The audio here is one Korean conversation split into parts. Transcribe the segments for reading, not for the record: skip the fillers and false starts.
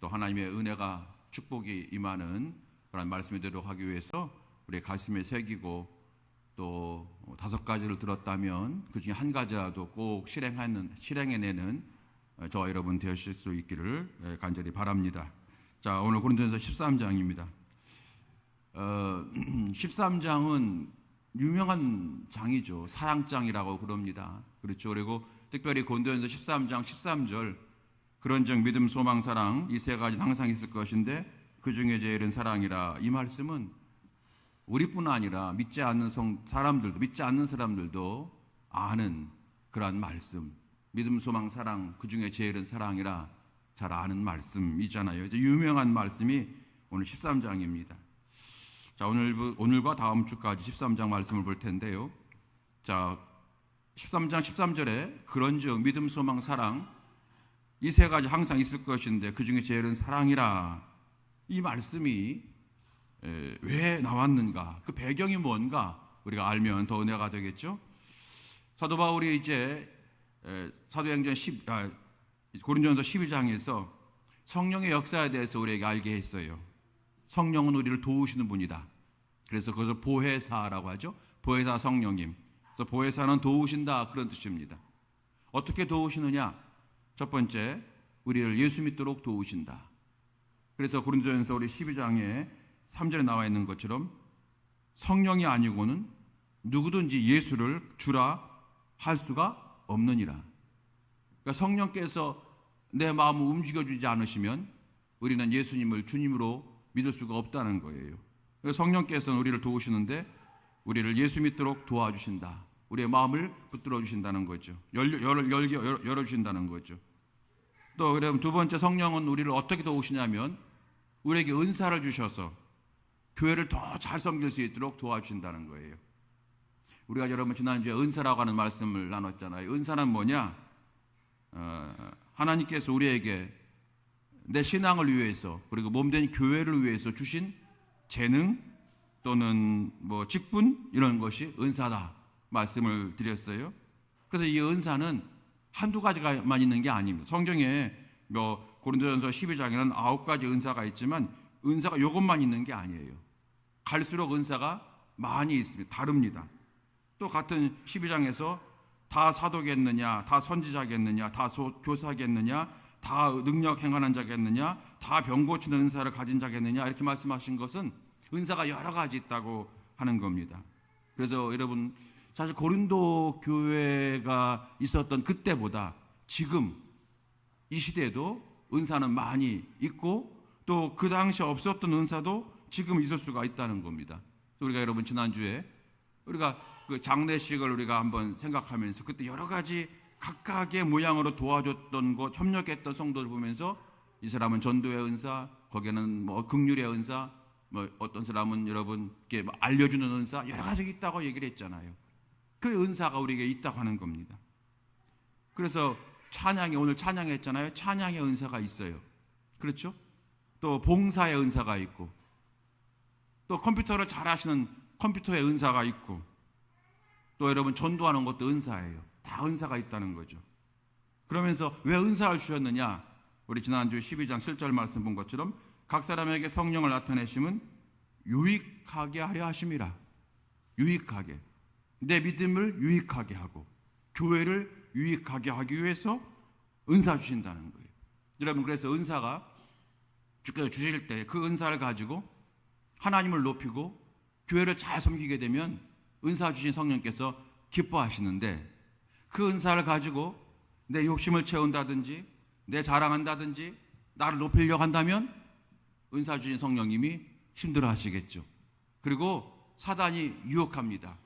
또 하나님의 은혜가 축복이 임하는 그런 말씀이 되도록 하기 위해서 우리 가슴에 새기고 또 5가지를 들었다면 그 중에 한 가지라도 꼭 실행해내는 저와 여러분 되실 수 있기를 간절히 바랍니다. 자, 오늘 고린도전서 13장입니다. 13장은 유명한 장이죠. 사랑장이라고 그럽니다. 그렇죠. 그리고 특별히 고린도전서 13장 13절 그런즉 믿음, 소망, 사랑 이 3가지는 항상 있을 것인데 그 중에 제일은 사랑이라. 이 말씀은 우리뿐 아니라 믿지 않는 사람들도 아는 그러한 말씀. 믿음, 소망, 사랑 그 중에 제일은 사랑이라 잘 아는 말씀이잖아요. 이제 유명한 말씀이 오늘 13장입니다. 자, 오늘과 다음 주까지 13장 말씀을 볼 텐데요. 자, 13장 13절에 그런즉 믿음, 소망, 사랑 이 3가지 항상 있을 것인데 그 중에 제일은 사랑이라. 이 말씀이 왜 나왔는가, 그 배경이 뭔가 우리가 알면 더 은혜가 되겠죠. 사도 바울이 이제 사도행전 고린도전서 12장에서 성령의 역사에 대해서 우리에게 알게 했어요. 성령은 우리를 도우시는 분이다. 그래서 그것을 보혜사라고 하죠. 보혜사 성령님. 그래서 보혜사는 도우신다, 그런 뜻입니다. 어떻게 도우시느냐? 첫 번째, 우리를 예수 믿도록 도우신다. 그래서 고린도전서 우리 12장에 3절에 나와 있는 것처럼 성령이 아니고는 누구든지 예수를 주라 할 수가 없느니라. 그러니까 성령께서 내 마음을 움직여주지 않으시면 우리는 예수님을 주님으로 믿을 수가 없다는 거예요. 성령께서는 우리를 도우시는데 우리를 예수 믿도록 도와주신다. 우리의 마음을 붙들어 주신다는 거죠. 열어주신다는 거죠. 또 그럼 두 번째, 성령은 우리를 어떻게 도우시냐면 우리에게 은사를 주셔서 교회를 더 잘 섬길 수 있도록 도와주신다는 거예요. 우리가 여러분 지난주에 은사라고 하는 말씀을 나눴잖아요. 은사는 뭐냐? 하나님께서 우리에게 내 신앙을 위해서 그리고 몸된 교회를 위해서 주신 재능 또는 직분, 이런 것이 은사다 말씀을 드렸어요. 그래서 이 은사는 한두 가지만 있는 게 아닙니다. 성경에 고린도전서 12장에는 9가지 은사가 있지만 은사가 이것만 있는 게 아니에요. 갈수록 은사가 많이 있습니다. 다릅니다. 또 같은 12장에서 다 사도겠느냐, 다 선지자겠느냐, 다 교사겠느냐, 다 능력 행하는 자겠느냐, 다 병 고치는 은사를 가진 자겠느냐, 이렇게 말씀하신 것은 은사가 여러 가지 있다고 하는 겁니다. 그래서 여러분, 사실 고린도 교회가 있었던 그때보다 지금 이 시대에도 은사는 많이 있고 또 그 당시에 없었던 은사도 지금 있을 수가 있다는 겁니다. 우리가 여러분 지난주에 우리가 그 장례식을 우리가 한번 생각하면서 그때 여러 가지 각각의 모양으로 도와줬던 것, 협력했던 성도를 보면서 이 사람은 전도의 은사, 거기에는 긍휼의 은사, 어떤 사람은 여러분께 알려주는 은사, 여러 가지 있다고 얘기를 했잖아요. 그 은사가 우리에게 있다고 하는 겁니다. 그래서 오늘 찬양했잖아요. 찬양의 은사가 있어요. 그렇죠? 또 봉사의 은사가 있고 또 컴퓨터를 잘 하시는 컴퓨터의 은사가 있고 또 여러분 전도하는 것도 은사예요. 다 은사가 있다는 거죠. 그러면서 왜 은사를 주셨느냐? 우리 지난주 12장 7절 말씀 본 것처럼 각 사람에게 성령을 나타내심은 유익하게 하려 하심이라. 유익하게. 내 믿음을 유익하게 하고 교회를 유익하게 하기 위해서 은사 주신다는 거예요. 여러분, 그래서 은사가 주께서 주실 때 그 은사를 가지고 하나님을 높이고 교회를 잘 섬기게 되면 은사 주신 성령께서 기뻐하시는데 그 은사를 가지고 내 욕심을 채운다든지 내 자랑한다든지 나를 높이려고 한다면 은사 주신 성령님이 힘들어 하시겠죠. 그리고 사단이 유혹합니다.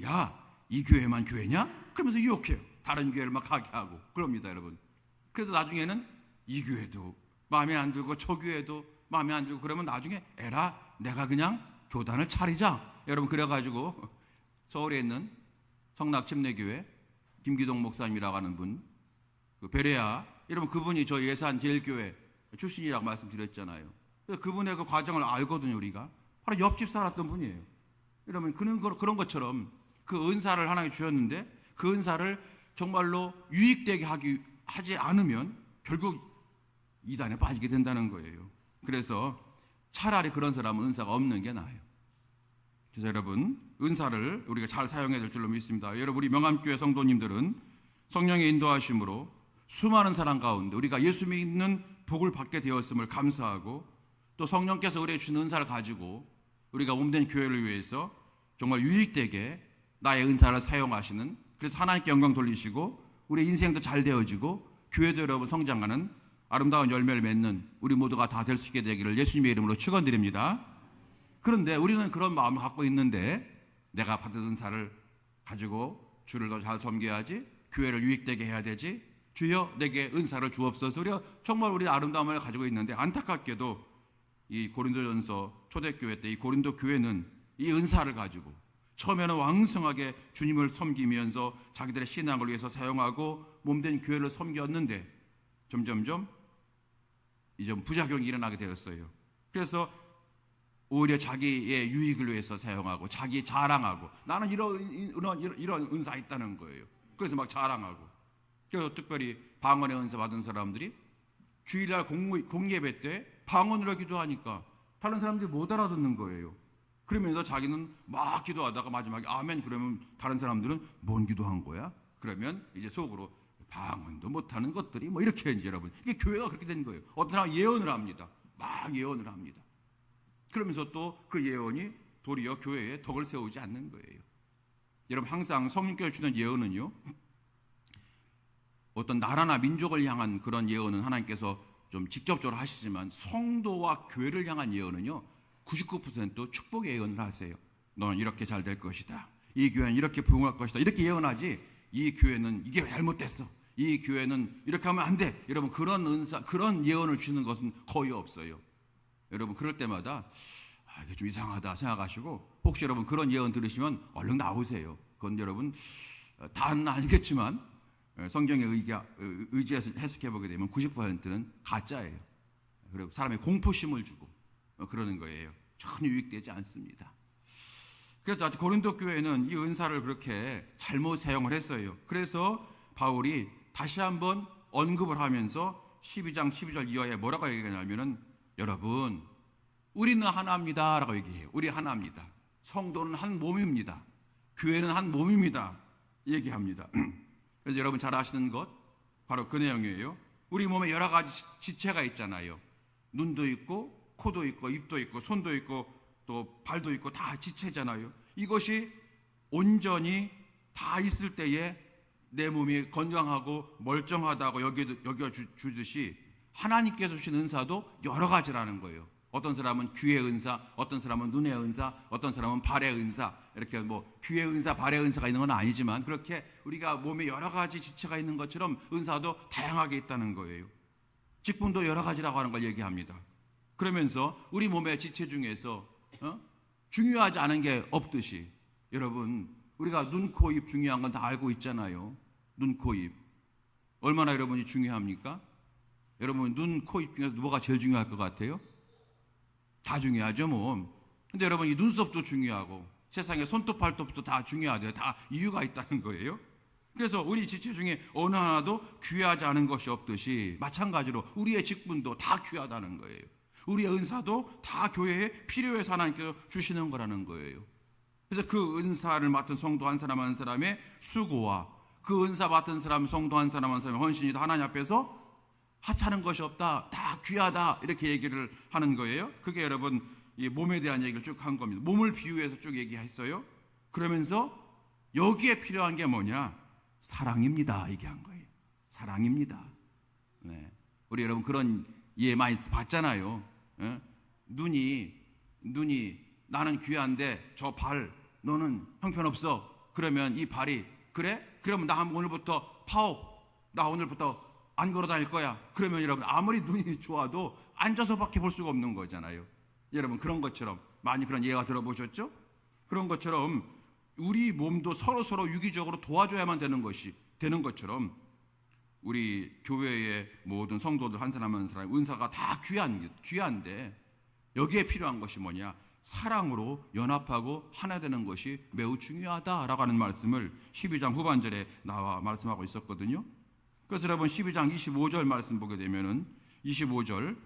야, 이 교회만 교회냐? 그러면서 유혹해요. 다른 교회를 막 가게 하고 그럽니다, 여러분. 그래서 나중에는 이 교회도 마음에 안 들고 저 교회도 마음에 안 들고 그러면 나중에 에라, 내가 그냥 교단을 차리자. 여러분, 그래가지고 서울에 있는 성낙침례교회 김기동 목사님이라고 하는 분, 그 베레아, 여러분 그분이 저 예산 제일교회 출신이라고 말씀드렸잖아요. 그분의 그 과정을 알거든요. 우리가 바로 옆집 살았던 분이에요. 여러분, 그런 것처럼 그 은사를 하나님이 주셨는데 그 은사를 정말로 유익되게 하지 않으면 결국 이단에 빠지게 된다는 거예요. 그래서 차라리 그런 사람은 은사가 없는 게 나아요. 그래서 여러분, 은사를 우리가 잘 사용해야 될 줄로 믿습니다. 여러분, 우리 명암교회 성도님들은 성령의 인도하심으로 수많은 사람 가운데 우리가 예수 믿는 복을 받게 되었음을 감사하고, 또 성령께서 우리에게 주신 은사를 가지고 우리가 몸된 교회를 위해서 정말 유익되게 나의 은사를 사용하시는, 그래서 하나님께 영광 돌리시고 우리 인생도 잘 되어지고 교회도 여러분 성장하는 아름다운 열매를 맺는 우리 모두가 다 될 수 있게 되기를 예수님의 이름으로 축원드립니다. 그런데 우리는 그런 마음을 갖고 있는데, 내가 받은 은사를 가지고 주를 더 잘 섬겨야지, 교회를 유익되게 해야 되지, 주여 내게 은사를 주옵소서. 우리가 정말 우리 아름다움을 가지고 있는데, 안타깝게도 이 고린도전서 초대교회 때 이 고린도 교회는 이 은사를 가지고 처음에는 왕성하게 주님을 섬기면서 자기들의 신앙을 위해서 사용하고 몸된 교회를 섬겼는데, 점점점 이제 부작용이 일어나게 되었어요. 그래서 오히려 자기의 유익을 위해서 사용하고 자기 자랑하고, 나는 이런 은사 있다는 거예요. 그래서 막 자랑하고. 그래서 특별히 방언의 은사 받은 사람들이 주일날 공예배 때 방언으로 기도하니까 다른 사람들이 못 알아듣는 거예요. 그러면서 자기는 막 기도하다가 마지막에 아멘 그러면 다른 사람들은 뭔 기도한 거야? 그러면 이제 속으로 방언도 못하는 것들이 뭐 이렇게 이제 여러분, 이게 교회가 그렇게 된 거예요. 어떤 사람은 예언을 합니다. 막 예언을 합니다. 그러면서 또 그 예언이 도리어 교회에 덕을 세우지 않는 거예요. 여러분, 항상 성령께서 주는 예언은요, 어떤 나라나 민족을 향한 그런 예언은 하나님께서 좀 직접적으로 하시지만, 성도와 교회를 향한 예언은요 99% 축복의 예언을 하세요. 너는 이렇게 잘 될 것이다, 이 교회는 이렇게 부흥할 것이다, 이렇게 예언하지, 이 교회는 이게 잘못됐어, 이 교회는 이렇게 하면 안 돼, 여러분 그런 은사, 그런 예언을 주는 것은 거의 없어요. 여러분, 그럴 때마다 이게 좀 이상하다 생각하시고, 혹시 여러분 그런 예언 들으시면 얼른 나오세요. 그건 여러분 다는 아니겠지만 성경에 의지해서 해석해 보게 되면 90%는 가짜예요. 그리고 사람의 공포심을 주고 그러는 거예요. 전혀 유익되지 않습니다. 그래서 고린도 교회는 이 은사를 그렇게 잘못 사용을 했어요. 그래서 바울이 다시 한번 언급을 하면서 12장 12절 이하에 뭐라고 얘기하냐면은, 여러분 우리는 하나입니다 라고 얘기해요. 우리 하나입니다. 성도는 한 몸입니다. 교회는 한 몸입니다 얘기합니다. 그래서 여러분 잘 아시는 것 바로 그 내용이에요. 우리 몸에 여러 가지 지체가 있잖아요. 눈도 있고 코도 있고 입도 있고 손도 있고 또 발도 있고 다 지체잖아요. 이것이 온전히 다 있을 때에 내 몸이 건강하고 멀쩡하다고 여겨주듯이 하나님께서 주신 은사도 여러 가지라는 거예요. 어떤 사람은 귀의 은사, 어떤 사람은 눈의 은사, 어떤 사람은 발의 은사, 이렇게 뭐 귀의 은사, 발의 은사가 있는 건 아니지만 그렇게 우리가 몸에 여러 가지 지체가 있는 것처럼 은사도 다양하게 있다는 거예요. 직분도 여러 가지라고 하는 걸 얘기합니다. 그러면서 우리 몸의 지체 중에서 중요하지 않은 게 없듯이, 여러분 우리가 눈, 코, 입 중요한 건 다 알고 있잖아요. 눈, 코, 입 얼마나 여러분이 중요합니까? 여러분 눈, 코, 입 중에서 뭐가 제일 중요할 것 같아요? 다 중요하죠 뭐. 근데 여러분 이 눈썹도 중요하고 세상에 손톱, 발톱도 다 중요하대요. 다 이유가 있다는 거예요. 그래서 우리 지체 중에 어느 하나도 귀하지 않은 것이 없듯이, 마찬가지로 우리의 직분도 다 귀하다는 거예요. 우리의 은사도 다 교회에 필요해서 하나님께서 주시는 거라는 거예요. 그래서 그 은사를 맡은 성도 한 사람 한 사람의 수고와 그 은사 맡은 사람, 성도 한 사람 한 사람의 헌신이 다 하나님 앞에서 하찮은 것이 없다, 다 귀하다, 이렇게 얘기를 하는 거예요. 그게 여러분 이 몸에 대한 얘기를 쭉 한 겁니다. 몸을 비유해서 쭉 얘기했어요. 그러면서 여기에 필요한 게 뭐냐? 사랑입니다 얘기한 거예요. 사랑입니다. 네. 우리 여러분 그런 이해 많이 받잖아요. 눈이 나는 귀한데 저 발 너는 형편없어. 그러면 이 발이 그래? 그러면 나 오늘부터 파업, 나 오늘부터 안 걸어 다닐 거야. 그러면 여러분 아무리 눈이 좋아도 앉아서밖에 볼 수가 없는 거잖아요. 여러분 그런 것처럼 많이 그런 예화 들어보셨죠? 그런 것처럼 우리 몸도 서로 유기적으로 도와줘야만 되는 것처럼 우리 교회의 모든 성도들 한 사람 한 사람 은사가 다 귀한데 여기에 필요한 것이 뭐냐? 사랑으로 연합하고 하나 되는 것이 매우 중요하다라고 하는 말씀을 12장 후반절에 나와 말씀하고 있었거든요. 그래서 여러분 12장 25절 말씀 보게 되면은 25절.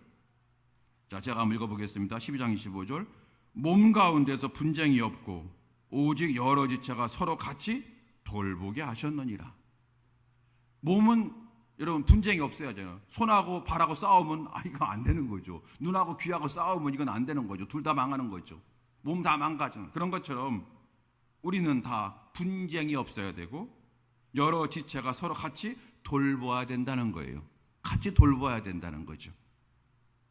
자, 제가 한번 읽어보겠습니다. 12장 25절. 몸 가운데서 분쟁이 없고 오직 여러 지체가 서로 같이 돌보게 하셨느니라. 몸은 여러분 분쟁이 없어야죠. 손하고 발하고 싸우면 이거 안 되는 거죠. 눈하고 귀하고 싸우면 이건 안 되는 거죠. 둘 다 망하는 거죠. 몸 다 망가지는 그런 것처럼 우리는 다 분쟁이 없어야 되고 여러 지체가 서로 같이 돌보아야 된다는 거예요. 같이 돌봐야 된다는 거죠.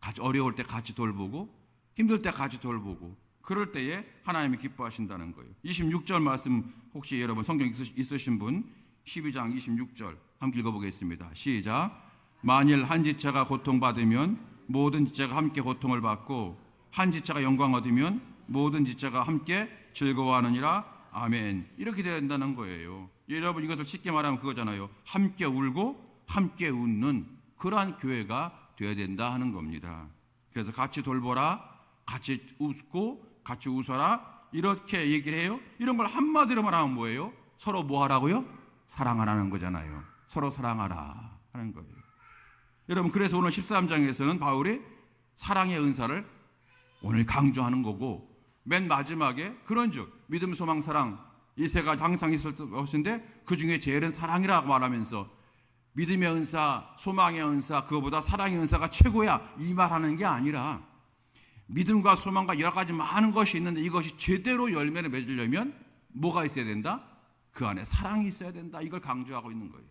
같이 어려울 때 같이 돌보고 힘들 때 같이 돌보고 그럴 때에 하나님이 기뻐하신다는 거예요. 26절 말씀 혹시 여러분 성경 있으신 분 12장 26절 함께 읽어보겠습니다. 시작. 만일 한 지체가 고통받으면 모든 지체가 함께 고통을 받고 한 지체가 영광 얻으면 모든 지체가 함께 즐거워하느니라. 아멘. 이렇게 된다는 거예요. 여러분 이것을 쉽게 말하면 그거잖아요. 함께 울고 함께 웃는 그러한 교회가 되어야 된다 하는 겁니다. 그래서 같이 돌보라, 같이 웃고 같이 웃어라 이렇게 얘기를 해요. 이런 걸 한마디로 말하면 뭐예요? 서로 뭐 하라고요? 사랑하라는 거잖아요. 서로 사랑하라 하는 거예요. 여러분 그래서 오늘 13장에서는 바울이 사랑의 은사를 오늘 강조하는 거고 맨 마지막에 그런즉 믿음, 소망, 사랑 이 세 가지 항상 있을 것인데 그 중에 제일은 사랑이라고 말하면서 믿음의 은사, 소망의 은사 그거보다 사랑의 은사가 최고야 이 말하는 게 아니라 믿음과 소망과 여러 가지 많은 것이 있는데 이것이 제대로 열매를 맺으려면 뭐가 있어야 된다? 그 안에 사랑이 있어야 된다. 이걸 강조하고 있는 거예요.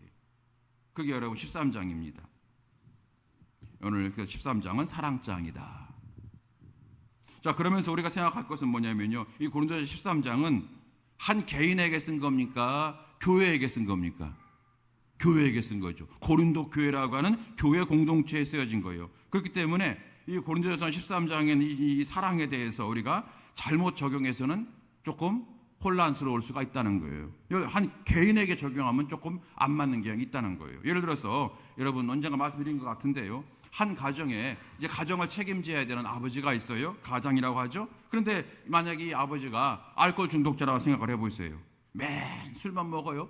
그게 여러분 13장입니다. 오늘 그 13장은 사랑장이다. 자, 그러면서 우리가 생각할 것은 뭐냐면요. 이 고린도서 13장은 한 개인에게 쓴 겁니까? 교회에게 쓴 겁니까? 교회에게 쓴 거죠. 고린도 교회라고 하는 교회 공동체에 쓰여진 거예요. 그렇기 때문에 이 고린도서 13장의 이 사랑에 대해서 우리가 잘못 적용해서는 조금 혼란스러울 수가 있다는 거예요. 한 개인에게 적용하면 조금 안 맞는 경향이 있다는 거예요. 예를 들어서 여러분 언젠가 말씀드린 것 같은데요. 한 가정에 이제 가정을 책임져야 되는 아버지가 있어요. 가장이라고 하죠. 그런데 만약에 이 아버지가 알코올 중독자라고 생각을 해보세요. 맨 술만 먹어요.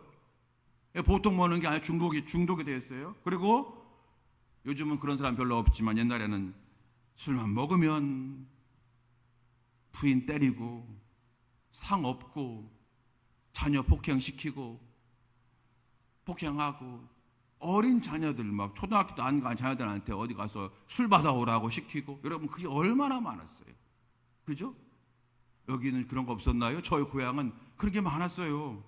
보통 먹는 게 아니라 중독이 되었어요. 그리고 요즘은 그런 사람 별로 없지만 옛날에는 술만 먹으면 부인 때리고 상 없고 자녀 폭행시키고 폭행하고 어린 자녀들 막 초등학교도 안 간 자녀들한테 어디 가서 술 받아오라고 시키고 여러분 그게 얼마나 많았어요. 그죠? 여기는 그런 거 없었나요? 저희 고향은 그런 게 많았어요.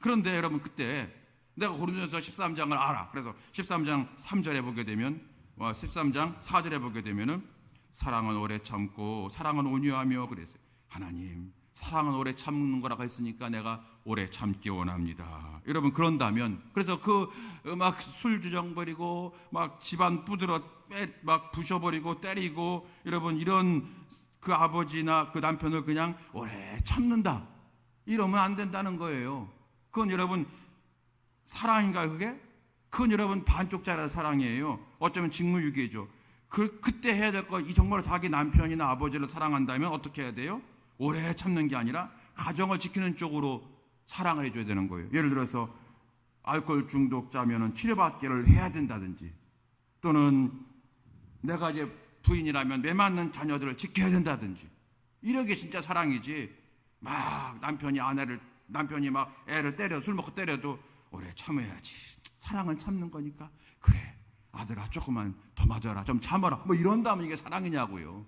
그런데 여러분 그때 내가 고린도전서 13장을 알아. 그래서 13장 3절에 보게 되면 13장 4절에 보게 되면은 사랑은 오래 참고 사랑은 온유하며 그랬어요. 하나님 사랑은 오래 참는 거라고 했으니까 내가 오래 참기 원합니다. 여러분 그런다면 그래서 그 막 술 주정거리고 막 집안 부들어 막 부셔버리고 때리고 여러분 이런 그 아버지나 그 남편을 그냥 오래 참는다 이러면 안 된다는 거예요. 그건 여러분 사랑인가요 그게? 그건 여러분 반쪽짜리 사랑이에요. 어쩌면 직무유기죠. 그때 해야 될 거 이 정말 자기 남편이나 아버지를 사랑한다면 어떻게 해야 돼요? 오래 참는 게 아니라 가정을 지키는 쪽으로 사랑을 해줘야 되는 거예요. 예를 들어서 알코올 중독자면은 치료받기를 해야 된다든지 또는 내가 이제 부인이라면 매 맞는 자녀들을 지켜야 된다든지 이렇게 진짜 사랑이지 막 남편이 막 애를 때려 술 먹고 때려도 오래 참아야지. 사랑은 참는 거니까 그래 아들아 조금만 더 맞아라 좀 참아라 뭐 이런다면 이게 사랑이냐고요.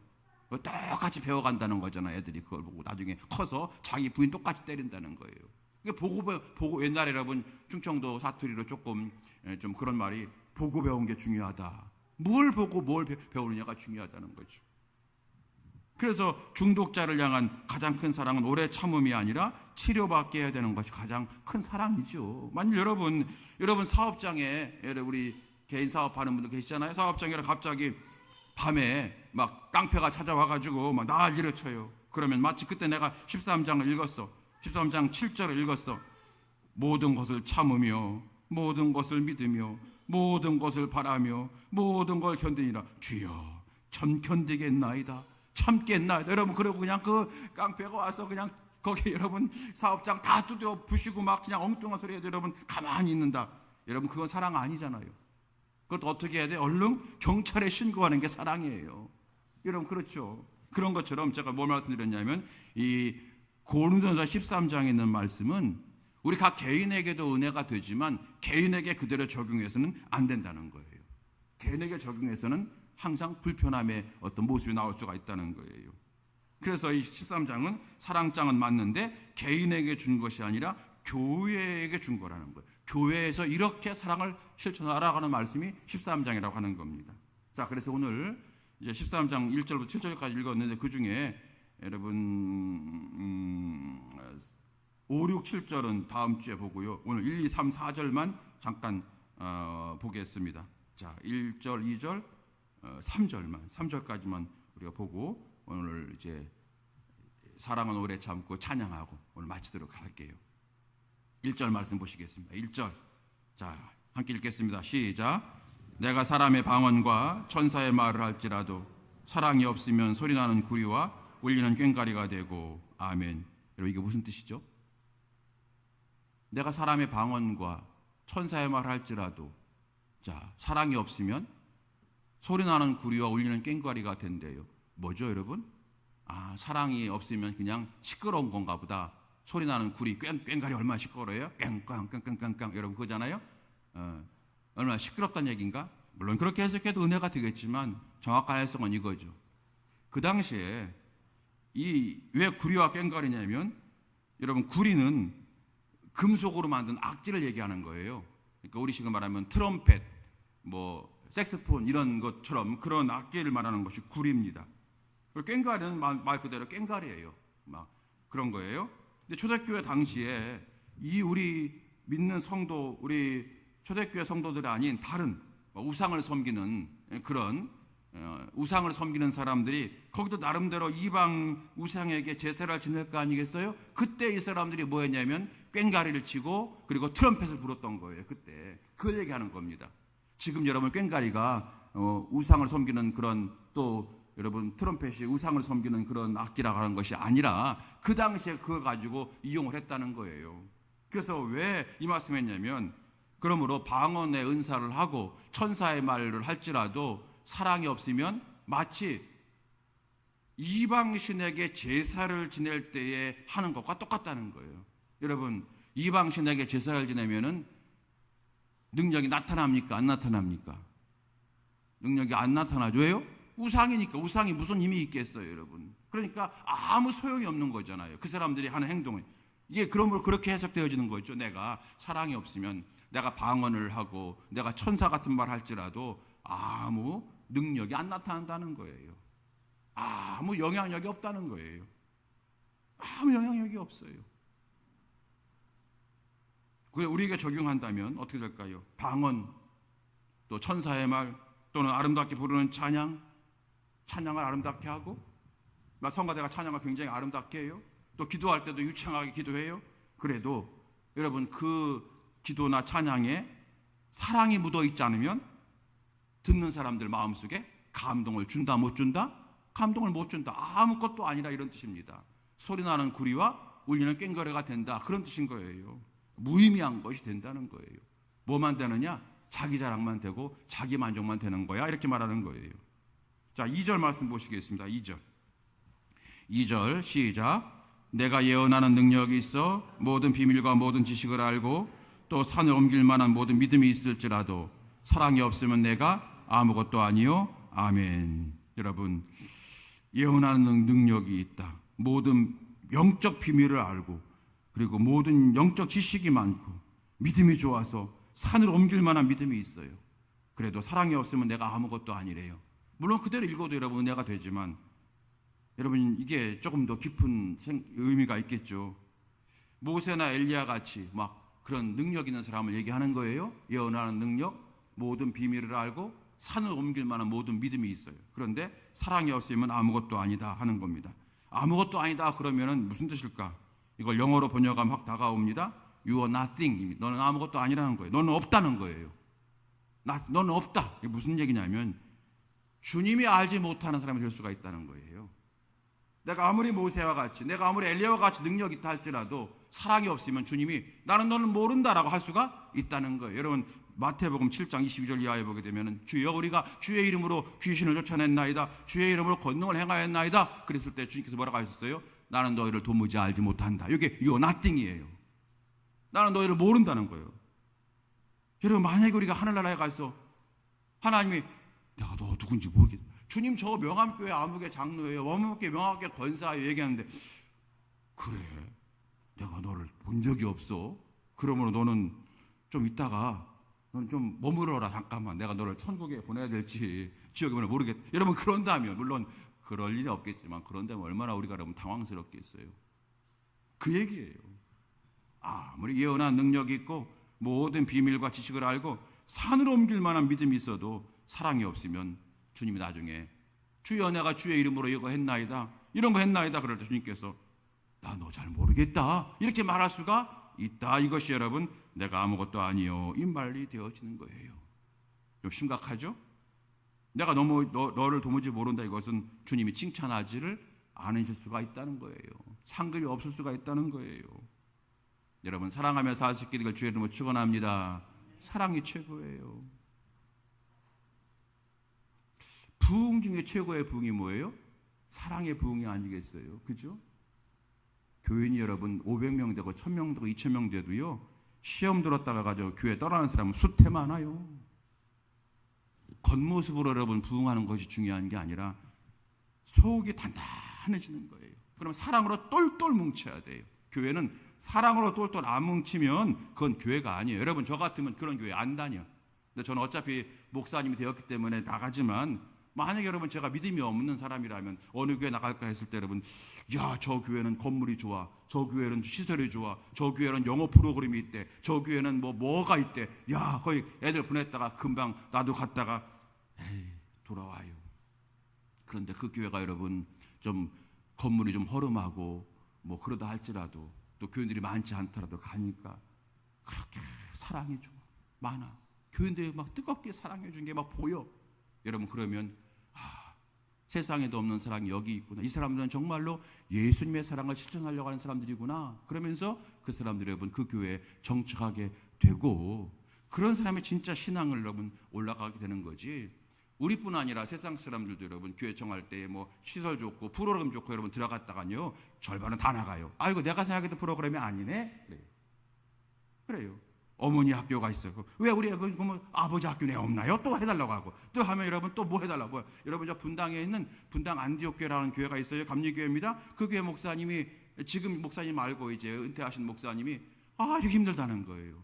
똑같이 배워간다는 거잖아요. 애들이 그걸 보고 나중에 커서 자기 부인 똑같이 때린다는 거예요. 보고 옛날에 여러분 충청도 사투리로 조금 좀 그런 말이 보고 배운 게 중요하다. 뭘 보고 뭘 배우느냐가 중요하다는 거죠. 그래서 중독자를 향한 가장 큰 사랑은 오래 참음이 아니라 치료받게 해야 되는 것이 가장 큰 사랑이죠. 만일 여러분 사업장에 우리 개인 사업하는 분들 계시잖아요. 사업장에 갑자기 밤에 막 깡패가 찾아와가지고 막 난리를 쳐요. 그러면 마치 그때 내가 13장을 읽었어. 13장 7절을 읽었어. 모든 것을 참으며 모든 것을 믿으며 모든 것을 바라며 모든 걸 견디니라. 주여 전 견디겠나이다. 참겠나이다. 여러분 그리고 그냥 그 깡패가 와서 그냥 거기 여러분 사업장 다 두드려 부시고 막 그냥 엉뚱한 소리 해도 여러분 가만히 있는다. 여러분 그건 사랑 아니잖아요. 그것도 어떻게 해야 돼? 얼른 경찰에 신고하는 게 사랑이에요. 여러분 그렇죠? 그런 것처럼 제가 뭘 말씀드렸냐면 이 고린도전서 13장에 있는 말씀은 우리 각 개인에게도 은혜가 되지만 개인에게 그대로 적용해서는 안 된다는 거예요. 개인에게 적용해서는 항상 불편함의 어떤 모습이 나올 수가 있다는 거예요. 그래서 이 13장은 사랑장은 맞는데 개인에게 준 것이 아니라 교회에게 준 거라는 거예요. 교회에서 이렇게 사랑을 실천하라는 말씀이 13장이라고 하는 겁니다. 자, 그래서 오늘 이제 13장 1절부터 7절까지 읽었는데 그 중에 여러분 5, 6, 7절은 다음 주에 보고요. 오늘 1, 2, 3, 4절만 잠깐 보겠습니다. 자, 1절, 2절, 3절까지만 우리가 보고 오늘 이제 사랑은 오래 참고 찬양하고 오늘 마치도록 할게요. 1절 말씀 보시겠습니다. 1절. 자, 함께 읽겠습니다. 시작. 내가 사람의 방언과 천사의 말을 할지라도 사랑이 없으면 소리나는 구리와 울리는 꽹과리가 되고. 아멘. 여러분 이게 무슨 뜻이죠? 내가 사람의 방언과 천사의 말을 할지라도 자, 사랑이 없으면 소리나는 구리와 울리는 꽹과리가 된대요. 뭐죠, 여러분? 아, 사랑이 없으면 그냥 시끄러운 건가 보다. 소리나는 구리, 꽹과리 얼마나 시끄러워요? 꽹꽝 여러분 그거잖아요. 얼마나 시끄럽다는 얘기인가? 물론 그렇게 해석해도 은혜가 되겠지만 정확한 해석은 이거죠. 그 당시에 왜 구리와 꽹과리냐면 여러분 구리는 금속으로 만든 악기를 얘기하는 거예요. 그러니까 우리식으로 말하면 트럼펫, 뭐 색스폰 이런 것처럼 그런 악기를 말하는 것이 구리입니다. 그리고 꽹과리는 말 그대로 꽹과리예요. 막 그런 거예요. 근데 초대교회 당시에 우리 믿는 성도, 우리 초대교회 성도들이 아닌 다른 우상을 섬기는 그런 우상을 섬기는 사람들이 거기도 나름대로 이방 우상에게 제사를 지낼 거 아니겠어요? 그때 이 사람들이 뭐 했냐면 꽹과리를 치고 그리고 트럼펫을 불었던 거예요. 그때 그걸 얘기하는 겁니다. 지금 여러분 꽹과리가 우상을 섬기는 그런 또 여러분 트럼펫이 우상을 섬기는 그런 악기라고 하는 것이 아니라 그 당시에 그걸 가지고 이용을 했다는 거예요. 그래서 왜 이 말씀을 했냐면 그러므로 방언의 은사를 하고 천사의 말을 할지라도 사랑이 없으면 마치 이방신에게 제사를 지낼 때에 하는 것과 똑같다는 거예요. 여러분 이방신에게 제사를 지내면은 능력이 나타납니까? 안 나타납니까? 능력이 안 나타나죠. 왜요? 우상이니까. 우상이 무슨 힘이 있겠어요, 여러분. 그러니까 아무 소용이 없는 거잖아요. 그 사람들이 하는 행동이. 이게 그러므로 그렇게 해석되어지는 거죠. 내가 사랑이 없으면 내가 방언을 하고 내가 천사 같은 말 할지라도 아무 능력이 안 나타난다는 거예요. 아무 영향력이 없다는 거예요. 아무 영향력이 없어요. 그게 우리에게 적용한다면 어떻게 될까요? 방언, 또 천사의 말, 또는 아름답게 부르는 찬양을 아름답게 하고, 성가대가 찬양을 굉장히 아름답게 해요. 또 기도할 때도 유창하게 기도해요. 그래도 여러분 그 기도나 찬양에 사랑이 묻어 있지 않으면 듣는 사람들 마음속에 감동을 준다 못 준다? 감동을 못 준다. 아무것도 아니라 이런 뜻입니다. 소리나는 구리와 울리는 꽹과리가 된다. 그런 뜻인 거예요. 무의미한 것이 된다는 거예요. 뭐만 되느냐? 자기 자랑만 되고 자기 만족만 되는 거야. 이렇게 말하는 거예요. 자, 2절 말씀 보시겠습니다. 2절 시작. 내가 예언하는 능력이 있어 모든 비밀과 모든 지식을 알고 또 산을 옮길 만한 모든 믿음이 있을지라도 사랑이 없으면 내가 아무것도 아니요. 아멘. 여러분 예언하는 능력이 있다. 모든 영적 비밀을 알고 그리고 모든 영적 지식이 많고 믿음이 좋아서 산을 옮길 만한 믿음이 있어요. 그래도 사랑이 없으면 내가 아무것도 아니래요. 물론 그대로 읽어도 여러분 은혜가 되지만 여러분 이게 조금 더 깊은 의미가 있겠죠. 모세나 엘리야 같이 막 그런 능력 있는 사람을 얘기하는 거예요. 예언하는 능력, 모든 비밀을 알고 산을 옮길 만한 모든 믿음이 있어요. 그런데 사랑이 없으면 아무것도 아니다 하는 겁니다. 아무것도 아니다 그러면은 무슨 뜻일까? 이걸 영어로 번역하면 확 다가옵니다. You are nothing. 너는 아무것도 아니라는 거예요. 너는 없다는 거예요. 너는 없다. 이게 무슨 얘기냐면 주님이 알지 못하는 사람이 될 수가 있다는 거예요. 내가 아무리 모세와 같이 내가 아무리 엘리야와 같이 능력이 있다 할지라도 사랑이 없으면 주님이 나는 너를 모른다라고 할 수가 있다는 거예요. 여러분 마태복음 7장 22절 이하에 보게 되면 주여 우리가 주의 이름으로 귀신을 쫓아냈나이다, 주의 이름으로 권능을 행하였나이다 그랬을 때 주님께서 뭐라고 하셨어요? 나는 너희를 도무지 알지 못한다. 이게 you are nothing이에요. 나는 너희를 모른다는 거예요. 여러분, 만약에 우리가 하늘나라에 가서 하나님이 내가 너 누군지 모르겠다, 주님 저 명함교회 아무개 장로예요, 원무교회 명함교회 권사예요 얘기하는데, 그래 내가 너를 본 적이 없어. 그러므로 너는 좀 이따가 너는 좀 머무러라. 잠깐만 내가 너를 천국에 보내야 될지 지옥에 보내야 모르겠다. 여러분, 그런다면, 물론 그럴 일이 없겠지만 그런다면 얼마나 우리가 여러분 당황스럽겠어요. 그 얘기예요. 아무리 예언한 능력이 있고 모든 비밀과 지식을 알고 산을 옮길 만한 믿음이 있어도 사랑이 없으면 주님이 나중에 주여 내가 주의 이름으로 이거 했나이다, 이런 거 했나이다 그럴 때 주님께서 나 너 잘 모르겠다 이렇게 말할 수가 있다. 이것이 여러분 내가 아무것도 아니요 이 말이 되어지는 거예요. 좀 심각하죠? 내가 너를 도무지 모른다, 이것은 주님이 칭찬하지를 않으실 수가 있다는 거예요. 상급이 없을 수가 있다는 거예요. 여러분, 사랑하며 살 수 있게 될 주의 이름으로 축원합니다. 사랑이 최고예요. 부흥 중에 최고의 부흥이 뭐예요? 사랑의 부흥이 아니겠어요? 그죠? 교인이 여러분 500명 되고 1000명 되고 2000명 돼도요, 시험 들었다가 가지고 교회 떠나는 사람은 수태 많아요. 겉모습으로 여러분 부흥하는 것이 중요한 게 아니라 속이 단단해지는 거예요. 그럼 사랑으로 똘똘 뭉쳐야 돼요. 교회는 사랑으로 똘똘 안 뭉치면 그건 교회가 아니에요. 여러분, 저 같으면 그런 교회 안 다녀. 근데 저는 어차피 목사님이 되었기 때문에 나가지만, 만약에 여러분 제가 믿음이 없는 사람이라면 어느 교회 나갈까 했을 때 여러분, 야, 저 교회는 건물이 좋아, 저 교회는 시설이 좋아, 저 교회는 영어 프로그램이 있대, 저 교회는 뭐가 있대, 야, 거기 애들 보냈다가 금방 나도 갔다가 에이 돌아와요. 그런데 그 교회가 여러분 좀 건물이 좀 허름하고 뭐 그러다 할지라도 또 교인들이 많지 않더라도 가니까 그렇게 사랑이 좋아, 많아. 교인들이 막 뜨겁게 사랑해 준 게 막 보여. 여러분, 그러면 세상에도 없는 사랑이 여기 있구나. 이 사람들은 정말로 예수님의 사랑을 실천하려고 하는 사람들이구나. 그러면서 그 사람들이 여러분 그 교회에 정착하게 되고, 그런 사람의 진짜 신앙을 여러분 올라가게 되는 거지. 우리뿐 아니라 세상 사람들도 여러분 교회 정할 때 뭐 시설 좋고 프로그램 좋고 여러분 들어갔다가요 절반은 다 나가요. 아이고 내가 생각했던 프로그램이 아니네. 그래요. 어머니 학교가 있어요. 왜 우리 그러면 아버지 학교 내 없나요? 또 해달라고 하고, 또 하면 여러분 또 뭐 해달라고. 여러분 저 분당에 있는 분당 안디옥 교회라는 교회가 있어요. 감리교회입니다. 그 교회 목사님이, 지금 목사님 말고 이제 은퇴하신 목사님이 아주 힘들다는 거예요.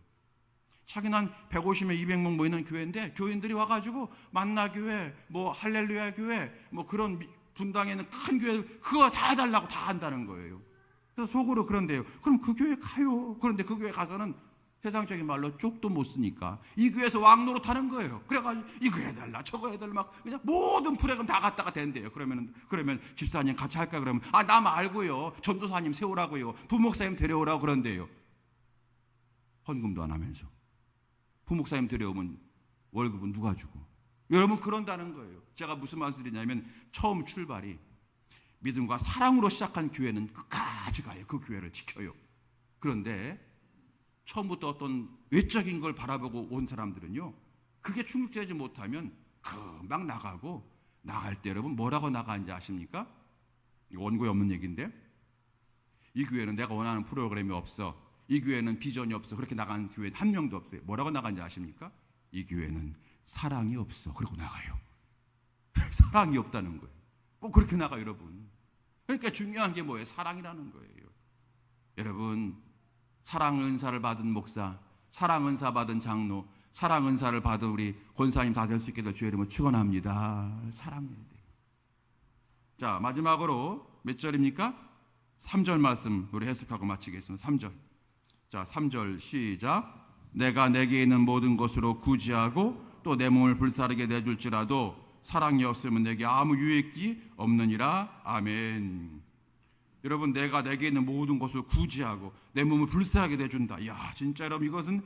자기는 150명 200명 모이는 교회인데 교인들이 와가지고 만나교회, 뭐 할렐루야 교회, 뭐 그런 분당에 있는 큰 교회 그거 다 해달라고 다 한다는 거예요. 그래서 속으로 그런데요, 그럼 그 교회 가요. 그런데 그 교회 가서는 세상적인 말로 쪽도 못 쓰니까 이 교회에서 왕노릇 하는 거예요. 그래가지고 이거 해달라 저거 해달라 막 그냥 모든 프로그램 다 갖다가 된대요. 그러면 집사님 같이 할까 그러면 나 말고요, 전도사님 세우라고요, 부목사님 데려오라고 그런대요. 헌금도 안 하면서 부목사님 데려오면 월급은 누가 주고. 여러분, 그런다는 거예요. 제가 무슨 말씀드리냐면, 처음 출발이 믿음과 사랑으로 시작한 교회는 끝까지 가요. 그 교회를 지켜요. 그런데 처음부터 어떤 외적인 걸 바라보고 온 사람들은요, 그게 충족되지 못하면 금방 나가고, 나갈 때 여러분 뭐라고 나가는지 아십니까? 원고에 없는 얘기인데, 이 교회는 내가 원하는 프로그램이 없어, 이 교회는 비전이 없어, 그렇게 나가는 교회는 한 명도 없어요. 뭐라고 나가는지 아십니까? 이 교회는 사랑이 없어, 그러고 나가요. 사랑이 없다는 거예요. 꼭 그렇게 나가요, 여러분. 그러니까 중요한 게 뭐예요? 사랑이라는 거예요. 여러분, 사랑 은사를 받은 목사, 사랑 은사 받은 장로, 사랑 은사를 받은 우리 권사님 다 될 수 있게 될 주의 이름으로 축원합니다. 사랑해야 돼요. 자, 마지막으로 몇 절입니까? 3절 말씀 우리 해석하고 마치겠습니다. 3절. 자, 3절 시작. 내가 내게 있는 모든 것으로 구제하고 또 내 몸을 불사르게 내줄지라도 사랑이 없으면 내게 아무 유익이 없느니라. 아멘. 여러분, 내가 내게 있는 모든 것을 구제하고 내 몸을 불사르게 내준다. 이야, 진짜 여러분, 이것은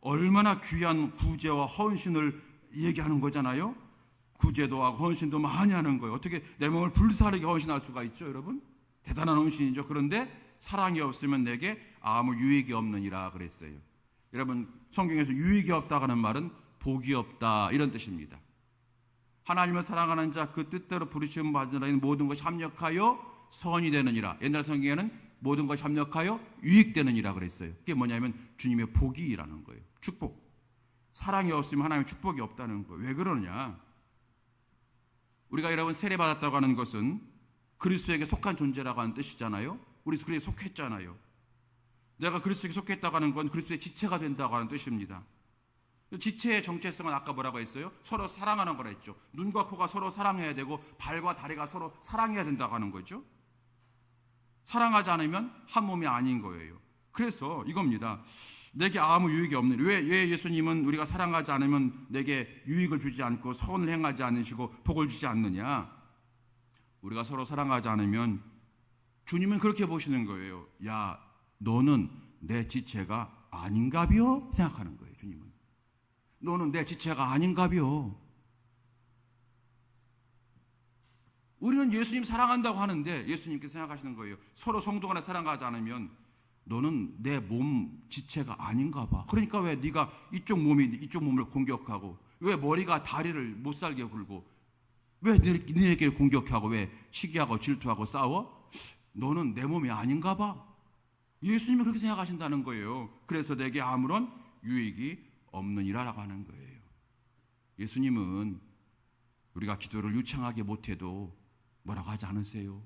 얼마나 귀한 구제와 헌신을 얘기하는 거잖아요. 구제도 하고 헌신도 많이 하는 거예요. 어떻게 내 몸을 불사르게 헌신할 수가 있죠, 여러분? 대단한 헌신이죠. 그런데 사랑이 없으면 내게 아무 유익이 없느니라 그랬어요. 여러분, 성경에서 유익이 없다고 하는 말은 복이 없다 이런 뜻입니다. 하나님을 사랑하는 자 그 뜻대로 부르심 받은 자는 모든 것이 합력하여 선이 되느니라. 옛날 성경에는 모든 것이 합력하여 유익되느니라 그랬어요. 그게 뭐냐면 주님의 복이라는 거예요. 축복. 사랑이 없으면 하나님의 축복이 없다는 거예요. 왜 그러느냐? 우리가 여러분 세례받았다고 하는 것은 그리스도에게 속한 존재라고 하는 뜻이잖아요. 우리 그리스도에 속했잖아요. 내가 그리스도에게 속했다고 하는 건 그리스도의 지체가 된다고 하는 뜻입니다. 지체의 정체성은 아까 뭐라고 했어요? 서로 사랑하는 거라 했죠. 눈과 코가 서로 사랑해야 되고 발과 다리가 서로 사랑해야 된다고 하는 거죠. 사랑하지 않으면 한 몸이 아닌 거예요. 그래서 이겁니다. 내게 아무 유익이 없는, 왜 예수님은 우리가 사랑하지 않으면 내게 유익을 주지 않고 선을 행하지 않으시고 복을 주지 않느냐? 우리가 서로 사랑하지 않으면 주님은 그렇게 보시는 거예요. 야, 너는 내 지체가 아닌가비요? 생각하는 거예요. 주님은 너는 내 지체가 아닌가비요? 우리는 예수님 사랑한다고 하는데 예수님께서 생각하시는 거예요. 서로 성도 간에 사랑하지 않으면 너는 내 몸 지체가 아닌가 봐. 그러니까 왜 네가 이쪽 몸을 공격하고, 왜 머리가 다리를 못 살게 굴고, 왜 너에게 공격하고, 왜 시기하고 질투하고 싸워? 너는 내 몸이 아닌가 봐. 예수님이 그렇게 생각하신다는 거예요. 그래서 내게 아무런 유익이 없느니라라고 하는 거예요. 예수님은 우리가 기도를 유창하게 못해도 뭐라고 하지 않으세요?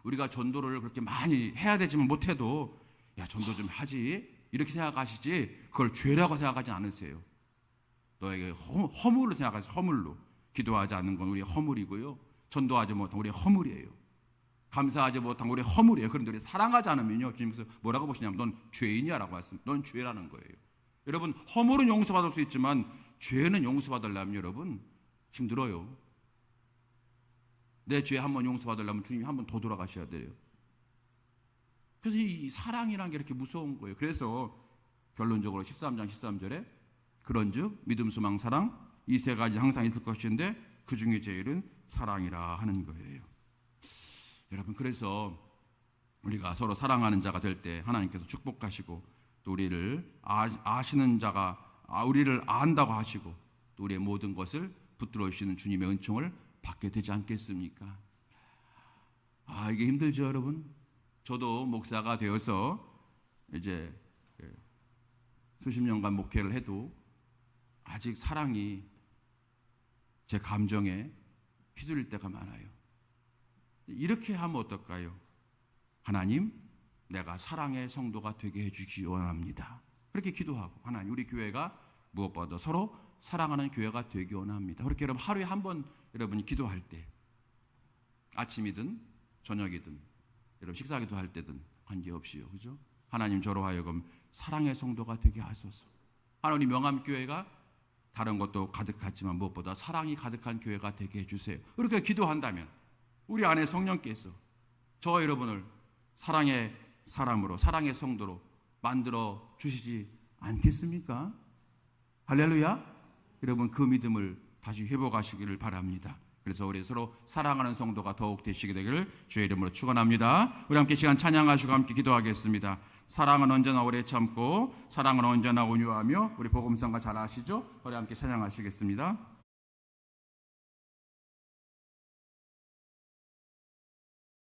우리가 전도를 그렇게 많이 해야 되지만 못해도 야, 전도 좀 하지 이렇게 생각하시지 그걸 죄라고 생각하지 않으세요. 너에게 허물로 생각하세요. 허물로. 기도하지 않는 건 우리의 허물이고요, 전도하지 못한 우리의 허물이에요. 감사하지 못한 우리의 허물이에요. 그런데 우리 사랑하지 않으면요, 주님께서 뭐라고 보시냐면 넌 죄인이야 라고 하셨습니다. 넌 죄라는 거예요. 여러분, 허물은 용서받을 수 있지만 죄는 용서받으려면 여러분 힘들어요. 내 죄 한 번 용서받으려면 주님이 한 번 더 돌아가셔야 돼요. 그래서 이 사랑이라는 게 이렇게 무서운 거예요. 그래서 결론적으로 13장 13절에 그런즉 믿음, 소망, 사랑 이 세 가지 항상 있을 것인데 그 중에 제일은 사랑이라 하는 거예요. 여러분, 그래서 우리가 서로 사랑하는 자가 될 때 하나님께서 축복하시고 또 우리를 아시는 자가 우리를 안다고 하시고 또 우리의 모든 것을 붙들어 주시는 주님의 은총을 받게 되지 않겠습니까? 이게 힘들죠, 여러분. 저도 목사가 되어서 이제 수십 년간 목회를 해도 아직 사랑이 제 감정에 휘둘릴 때가 많아요. 이렇게 하면 어떨까요? 하나님, 내가 사랑의 성도가 되게 해주시기 원합니다. 그렇게 기도하고, 하나님, 우리 교회가 무엇보다 서로 사랑하는 교회가 되기 원합니다. 그렇게 여러분 하루에 한 번 여러분이 기도할 때, 아침이든 저녁이든 여러분 식사기도 할 때든 관계없이요, 그죠? 하나님, 저로 하여금 사랑의 성도가 되게 하소서. 하나님, 명암교회가 다른 것도 가득하지만 무엇보다 사랑이 가득한 교회가 되게 해주세요. 그렇게 기도한다면 우리 안에 성령께서 저 여러분을 사랑의 사람으로, 사랑의 성도로 만들어 주시지 않겠습니까? 할렐루야. 여러분, 그 믿음을 다시 회복하시기를 바랍니다. 그래서 우리 서로 사랑하는 성도가 더욱 되시게 되기를 주의 이름으로 축원합니다. 우리 함께 시간 찬양하시고 함께 기도하겠습니다. 사랑은 언제나 오래 참고 사랑은 언제나 온유하며, 우리 복음성가 잘 아시죠? 우리 함께 찬양하시겠습니다.